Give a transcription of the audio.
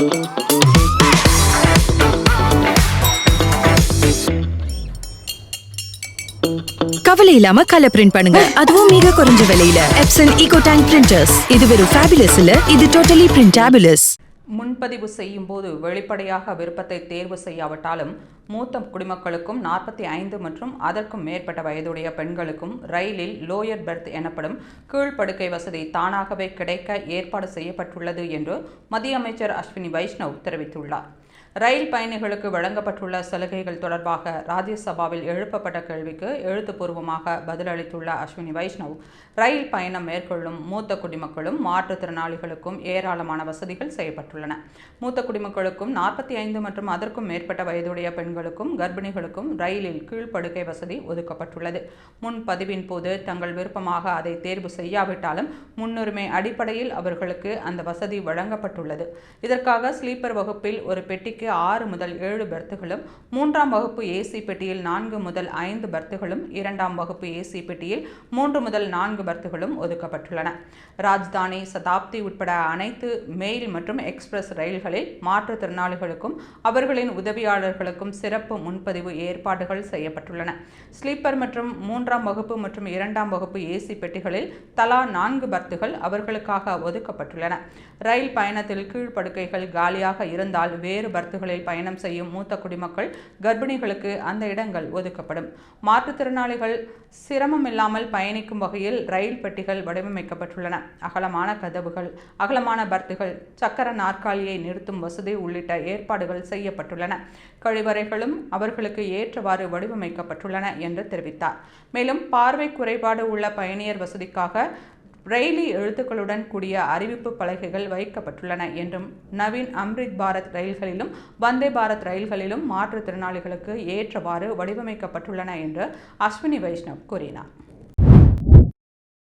கவலை இல்லாம colour print பண்ணுங்க, அதுவும் மிக குறைஞ்ச விலையில. Epson eco tank printers. இது வெறும் ஃபேபுலஸ் இல்ல, இது டோட்டலி பிரிண்டபிளஸ். முன்பதிவு செய்யும் போது வெளிப்படையாக விருப்பத்தை தேர்வு செய்யாவிட்டாலும் மூத்த குடிமக்களுக்கும் 45 மற்றும் அதற்கும் மேற்பட்ட வயதுடைய பெண்களுக்கும் ரயிலில் லோயர் பெர்த் எனப்படும் கீழ்ப்படுக்கை வசதி தானாகவே கிடைக்க ஏற்பாடு செய்யப்பட்டுள்ளது என்று மத்திய அமைச்சர் அஸ்வினி வைஷ்ணவ் தெரிவித்துள்ளார். ரயில் பயணிகளுக்கு வழங்கப்பட்டுள்ள சலுகைகள் தொடர்பாக ராஜ்யசபாவில் எழுப்பப்பட்ட கேள்விக்கு எழுத்துப்பூர்வமாக பதிலளித்துள்ள அஸ்வினி வைஷ்ணவ், ரயில் பயணம் மேற்கொள்ளும் மூத்த குடிமக்களும் மாற்றுத்திறனாளிகளுக்கும் ஏராளமான வசதிகள் செய்யப்பட்டுள்ளன. மூத்த குடிமக்களுக்கும் 45 மற்றும் அதற்கும் மேற்பட்ட வயதுடைய பெண்களுக்கும் கர்ப்பிணிகளுக்கும் ரயிலில் கீழ்ப்படுக்கை வசதி ஒதுக்கப்பட்டுள்ளது. முன்பதிவின் போது தங்கள் விருப்பமாக அதை தேர்வு செய்யாவிட்டாலும் முன்னுரிமை அடிப்படையில் அவர்களுக்கு அந்த வசதி வழங்கப்பட்டுள்ளது. இதற்காக ஸ்லீப்பர் வகுப்பில் ஒரு பெட்டிக்கு 6 முதல் 7 பெர்த்துகளும், 3ஆம் வகுப்பு ஏசி பெட்டியில் 4 முதல் 5 பெர்த்துகளும், 2ஆம் வகுப்பு ஏசி பெட்டியில் 3 முதல் 4 பெர்த்துகளும் ஒதுக்கப்பட்டுள்ளன. ராஜ்தானி, சதாப்தி உட்பட அனைத்து மெயில் மற்றும் எக்ஸ்பிரஸ் ரயில்களில் மாற்றுத்திறனாளிகளுக்கும் அவர்களின் உதவியாளர்களுக்கும் சிறப்பு முன்பதிவு ஏற்பாடுகள் செய்யப்பட்டுள்ளன. ஸ்லீப்பர் மற்றும் 3ஆம் வகுப்பு மற்றும் 2ஆம் வகுப்பு ஏசி பெட்டிகளில் தலா 4 பெர்த்துகள் அவர்களுக்காக ஒதுக்கப்பட்டுள்ளன. ரயில் பயணத்தில் கீழ்ப்படுக்கைகள் காலியாக இருந்தால் வேறு பர்த்துகளில் பயணம் செய்யும் மூத்த குடிமக்கள் கர்ப்பிணிகளுக்கு அந்த இடங்கள் ஒதுக்கப்படும். மாற்றுத்திறனாளிகள் சிரமம் இல்லாமல் பயணிக்கும் வகையில் ரயில் பெட்டிகள் வடிவமைக்கப்பட்டுள்ளன. அகலமான கதவுகள், அகலமான பர்த்துகள், சக்கர நாற்காலியை நிறுத்தும் வசதி உள்ளிட்ட ஏற்பாடுகள் செய்யப்பட்டுள்ளன. கழிவறைகளும் அவர்களுக்கு ஏற்றவாறு வடிவமைக்கப்பட்டுள்ளன என்று தெரிவித்தார். மேலும் பார்வை குறைபாடு உள்ள பயணியர் வசதிக்காக பிரெய்லி எழுத்துக்களுடன் கூடிய அறிவிப்பு பலகைகள் வைக்கப்பட்டுள்ளன என்றும், நவீன் அம்ரித் பாரத் ரயில்களிலும் வந்தே பாரத் ரயில்களிலும் மாற்றுத்திறனாளிகளுக்கு ஏற்றவாறு வடிவமைக்கப்பட்டுள்ளன என்று அஸ்வினி வைஷ்ணவ் கூறினார்.